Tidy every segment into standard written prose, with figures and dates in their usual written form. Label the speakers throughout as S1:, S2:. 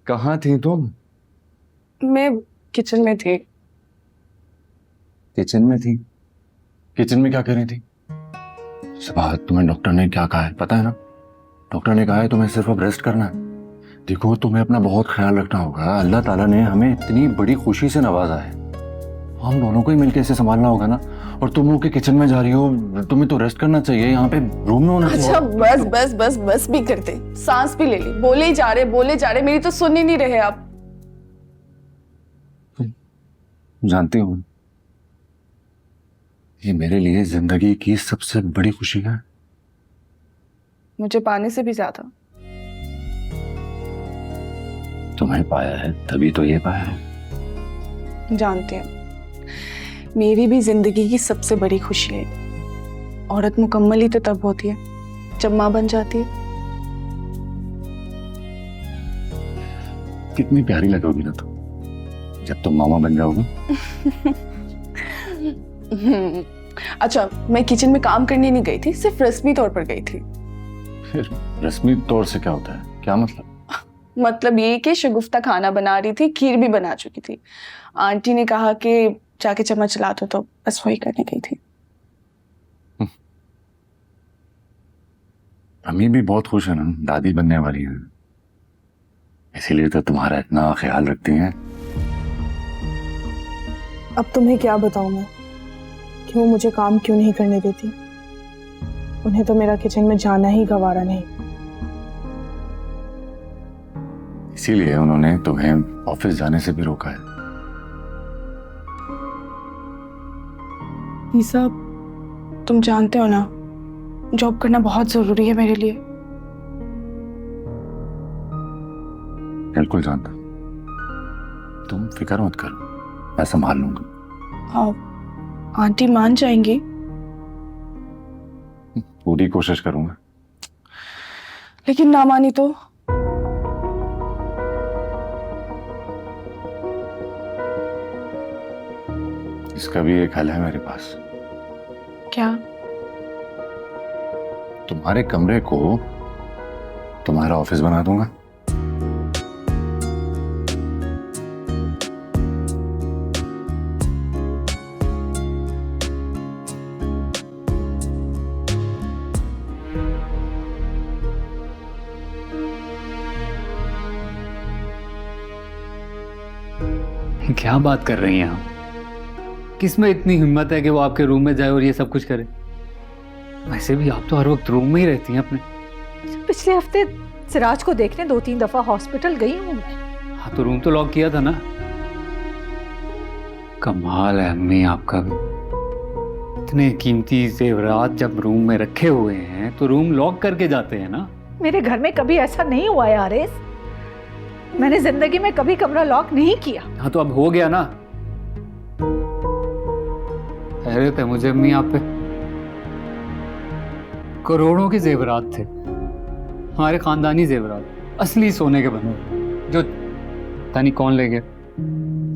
S1: कहाँ थी तुम?
S2: मैं किचन में थी।
S1: किचन में थी? किचन में क्या कर रही थी? सुबह तुम्हें डॉक्टर ने क्या कहा है पता है ना? डॉक्टर ने कहा है तुम्हें सिर्फ अब रेस्ट करना है। देखो तुम्हें अपना बहुत ख्याल रखना होगा। अल्लाह ताला ने हमें इतनी बड़ी खुशी से नवाजा है, हम दोनों को ही मिलकर इसे संभालना होगा ना। और तुम लोग के किचन में जा रही हो, तुम्हें तो रेस्ट करना चाहिए, यहाँ पे रूम में होना चाहिए।
S2: अच्छा बस बस बस बस भी करते, सांस भी ले ली। बोले ही जा रहे, मेरी तो सुन ही नहीं रहे आप।
S1: जानती हूँ ये मेरे लिए जिंदगी की सबसे बड़ी खुशी है।
S2: मुझे पाने से भी ज्यादा।
S1: तुम्हें पाया है तभी तो ये पाया है।
S2: जानते हैं, मेरी भी जिंदगी की सबसे बड़ी खुशी है। औरत मुकम्मल ही तो तब होती है जब माँ बन जाती है।
S1: कितनी प्यारी लगोगी ना तुम जब तुम मामा बन जाओगी।
S2: अच्छा, मैं किचन में काम करने नहीं गई थी, सिर्फ रस्मी तौर पर गई थी।
S1: फिर रस्मी तौर से क्या होता है, क्या मतलब?
S2: मतलब ये कि शगुफ्ता खाना बना रही थी, खीर भी बना चुकी थी। आंटी ने कहा कि जाके चम्मच ला दो, तो बस वही करने गई थी।
S1: अम्मी भी बहुत खुश है ना, दादी बनने वाली है, इसीलिए तो तुम्हारा इतना ख्याल रखती हैं।
S2: अब तुम्हें क्या बताऊं मैं कि वो मुझे काम क्यों नहीं करने देती। उन्हें तो मेरा किचन में जाना ही गवारा नहीं।
S1: इसीलिए उन्होंने तुम्हें ऑफिस जाने से भी रोका है।
S2: ये सब तुम जानते हो ना, जॉब करना बहुत जरूरी है मेरे लिए।
S1: बिल्कुल जानता, तुम फिक्र मत करो, मैं संभाल लूंगा।
S2: आंटी मान जाएंगी?
S1: पूरी कोशिश करूंगा।
S2: लेकिन ना मानी तो?
S1: इसका भी एक हल है मेरे पास।
S2: क्या?
S1: तुम्हारे कमरे को तुम्हारा ऑफिस बना दूंगा।
S3: क्या बात कर रही हैं आप? किसमें इतनी हिम्मत है कि वो आपके रूम में जाए और ये सब कुछ करे? वैसे भी आप तो हर वक्त रूम में ही रहती हैं अपने।
S4: पिछले हफ्ते सिराज को देखने 2-3 दफा हॉस्पिटल गई हूँ मैं।
S3: हाँ तो रूम तो लॉक किया था ना। कमाल है अम्मी आपका भी, इतने कीमती जेवरात जब रूम में रखे हुए हैं तो रूम लॉक करके जाते हैं ना।
S4: मेरे घर में कभी ऐसा नहीं हुआ है आरेस, मैंने जिंदगी में कभी कमरा लॉक नहीं किया।
S3: हाँ तो अब हो गया ना। हैरत है मुझे अम्मी आप पे, करोड़ों के जेवरात थे, हमारे खानदानी जेवरात, असली सोने के बने, जो पता नहीं कौन ले गया।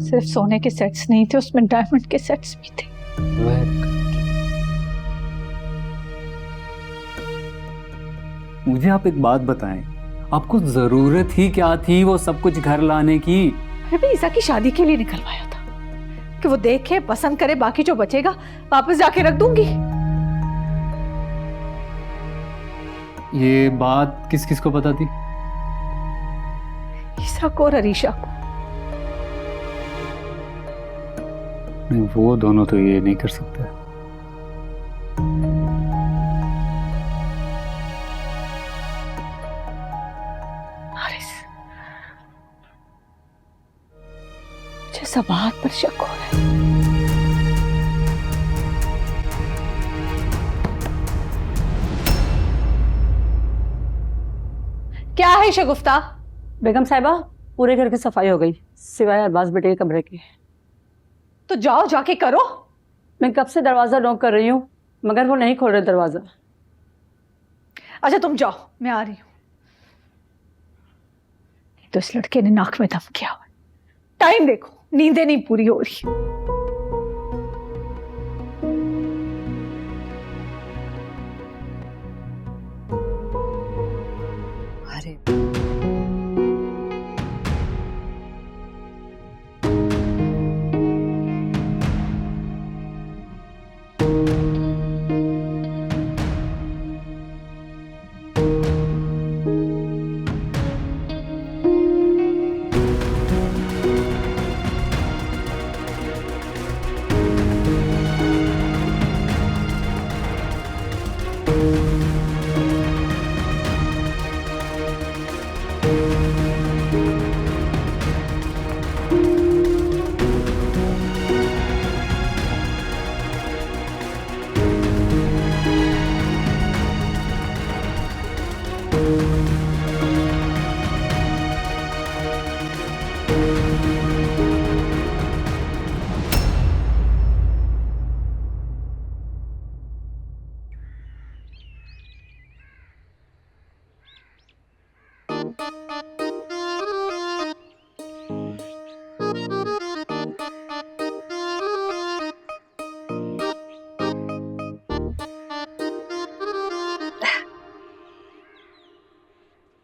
S4: सिर्फ सोने के सेट्स नहीं थे, उसमें डायमंड के सेट्स भी थे।
S3: मुझे आप एक बात बताएं, आपको जरूरत ही क्या थी वो सब कुछ घर लाने की?
S4: मैंने ईसा की शादी के लिए निकलवाया था कि वो देखे पसंद करे, बाकी जो बचेगा वापस जाके रख दूंगी।
S3: ये बात किस किस को पता थी?
S4: ईसा को और अरीशा को।
S3: नहीं, वो दोनों तो ये नहीं कर सकते।
S4: हारिस, मुझे सब बात पर शक हो रहा है। क्या है शगुफ्ता?
S5: बेगम साहिबा, पूरे घर की सफाई हो गई सिवाय अरबाज बेटे के कमरे के।
S4: तो जाओ जाके करो।
S5: मैं कब से दरवाजा नॉक कर रही हूँ मगर वो नहीं खोल रहे दरवाजा।
S4: अच्छा तुम जाओ, मैं आ रही हूं। तो इस लड़के ने नाक में दम किया हुआ है। टाइम देखो, नींदें नहीं पूरी हो रही।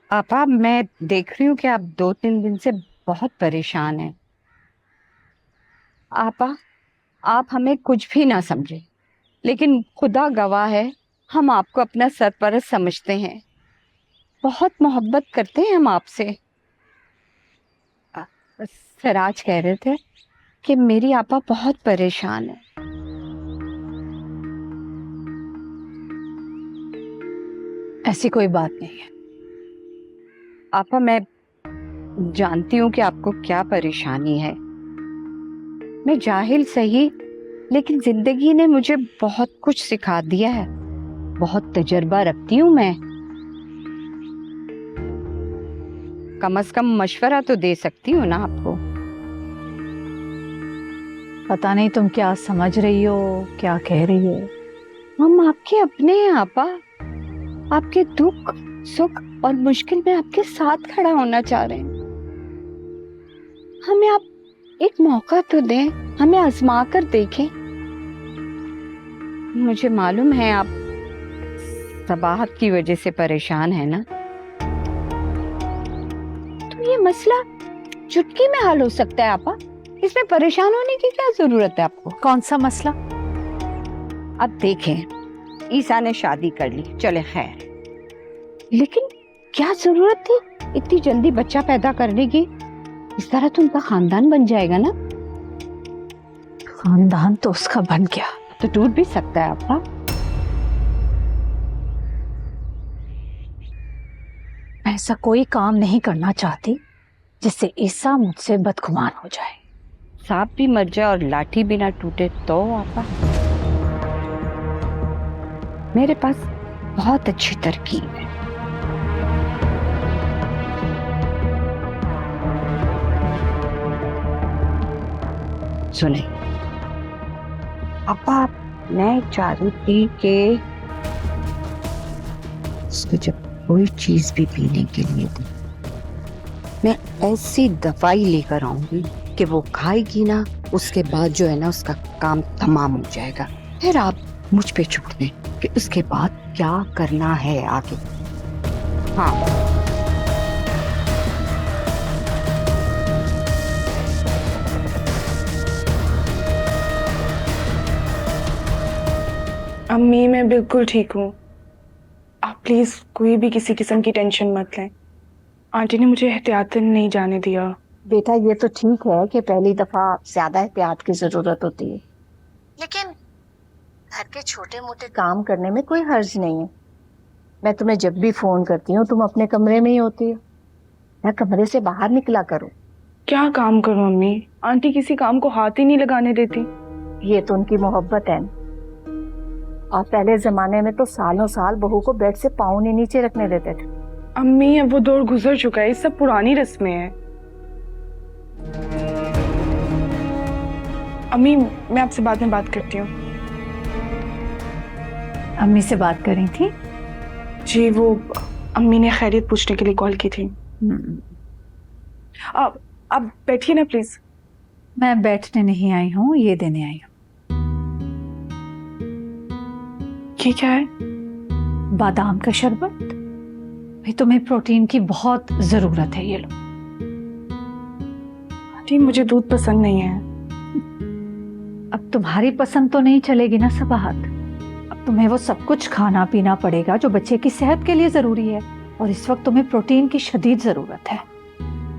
S6: आपा, मैं देख रही हूँ कि आप 2-3 दिन से बहुत परेशान हैं। आपा, आप हमें कुछ भी ना समझे, लेकिन खुदा गवाह है, हम आपको अपना सरपरस्त समझते हैं, बहुत मोहब्बत करते हैं हम आपसे। सिराज कह रहे थे कि मेरी आपा बहुत परेशान है।
S4: ऐसी कोई बात नहीं है।
S6: आपा, मैं जानती हूँ कि आपको क्या परेशानी है। मैं जाहिल सही, लेकिन जिंदगी ने मुझे बहुत कुछ सिखा दिया है। बहुत तजुर्बा रखती हूँ मैं। कम से कम मशवरा तो दे सकती हूँ ना आपको।
S4: पता नहीं तुम क्या समझ रही हो, क्या कह रही हो।
S6: हम आपके अपने हैं आपा। आपके दुख सुख और मुश्किल में आपके साथ खड़ा होना चाह रहे हैं। हमें आप एक मौका तो दें, हमें आजमा कर देखें। मुझे मालूम है आप सबाहत की वजह से परेशान है ना, तो ये मसला चुटकी में हल हो सकता है आपा। इसमें परेशान होने की क्या जरूरत है आपको।
S4: कौन सा मसला?
S6: अब देखें, ईसा ने शादी कर ली, चले खैर, लेकिन क्या जरूरत थी इतनी जल्दी बच्चा पैदा करने की। इस तरह तो उनका खानदान बन जाएगा ना।
S4: खानदान तो उसका बन गया,
S6: तो टूट भी सकता है आपा।
S4: मैं ऐसा कोई काम नहीं करना चाहती जिससे ईसा मुझसे बदगुमान हो जाए।
S6: सांप भी मर जाए और लाठी भी ना टूटे तो आपा। मेरे पास बहुत अच्छी तरकीब है। सुने आपा, मैं चाह रही थी कि उसको जब कोई चीज भी पीने के लिए दे, मैं ऐसी दवाई लेकर आऊंगी कि वो खाएगी ना, उसके बाद जो है ना उसका काम तमाम हो जाएगा। फिर आप मुझ पे छोड़ दें कि उसके बाद क्या करना है आगे। हाँ,
S2: अम्मी मैं बिल्कुल ठीक हूँ। आप प्लीज कोई भी किसी किस्म की टेंशन मत लें। आंटी ने मुझे एहतियातन नहीं जाने दिया।
S5: बेटा ये तो ठीक है कि पहली दफा ज्यादा एहतियात की जरूरत होती है, लेकिन घर के छोटे मोटे काम करने में कोई हर्ज नहीं है। मैं तुम्हें जब भी फोन करती हूँ तुम अपने कमरे में ही होती हो। मैं कमरे से बाहर निकला करो।
S2: क्या काम करूँ अम्मी? आंटी किसी काम को हाथ ही नहीं लगाने देती।
S5: ये तो उनकी मोहब्बत है। और पहले जमाने में तो सालों साल बहू को बेड से पाँव नहीं नीचे रखने देते थे।
S2: अम्मी अब वो दौर गुजर चुका है, ये सब पुरानी रस्में हैं। अम्मी मैं आपसे बाद में बात करती हूँ।
S4: अम्मी से बात कर रही थी?
S2: जी वो अम्मी ने खैरियत पूछने के लिए कॉल की थी। आप बैठिए ना प्लीज।
S4: मैं बैठने नहीं आई हूँ, ये देने आई हूँ।
S2: ये क्या है?
S4: बादाम का शरबत। भाई तुम्हें प्रोटीन की बहुत जरूरत है, ये लो।
S2: आंटी मुझे दूध पसंद नहीं है।
S4: अब तुम्हारी पसंद तो नहीं चलेगी ना सबाहत। अब तुम्हें वो सब कुछ खाना पीना पड़ेगा जो बच्चे की सेहत के लिए जरूरी है, और इस वक्त तुम्हें प्रोटीन की शदीद जरूरत है।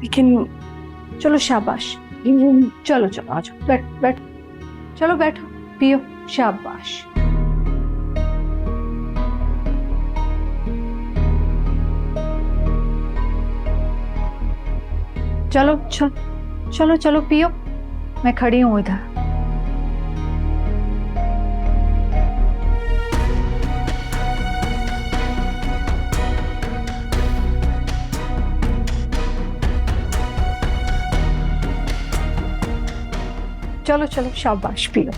S2: लेकिन
S4: चलो शाबाश, चलो चलो आ जाओ, बैठ बैठ, चलो बैठो, पियो, शाबाश। चलो चलो चलो चलो पियो, मैं खड़ी हूँ इधर। चलो चलो शाबाश पियो।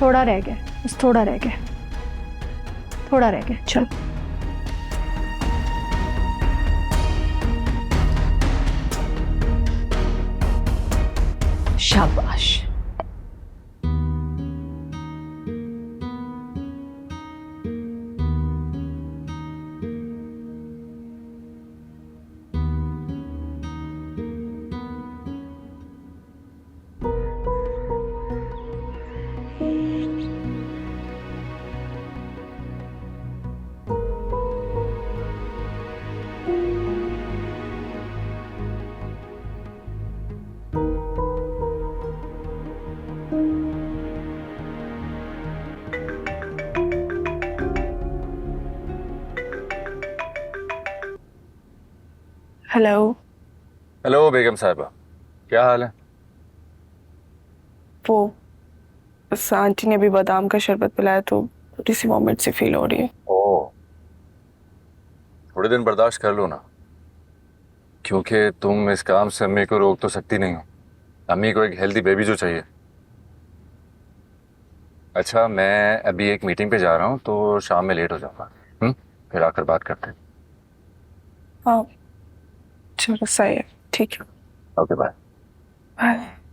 S4: थोड़ा रह गया, बस थोड़ा रह गया, थोड़ा रह गया, चलो। शाबाश।
S2: हेलो।
S1: हेलो बेगम साहिबा, क्या हाल है?
S2: वो बस आंटी ने अभी बादाम का शरबत पिलाया तो थोड़ी सी वॉमिट सी फील हो रही है।
S1: ओ, थोड़े दिन बर्दाश्त कर लो ना, क्योंकि तुम इस काम से अम्मी को रोक तो सकती नहीं हो। अम्मी को एक हेल्दी बेबी जो चाहिए। अच्छा, मैं अभी एक मीटिंग पे जा रहा हूँ तो शाम में लेट हो जाऊंगा। फिर आकर बात करते हैं।
S2: हाँ चलो सही है, ठीक है।
S1: Okay bye.
S2: बाय।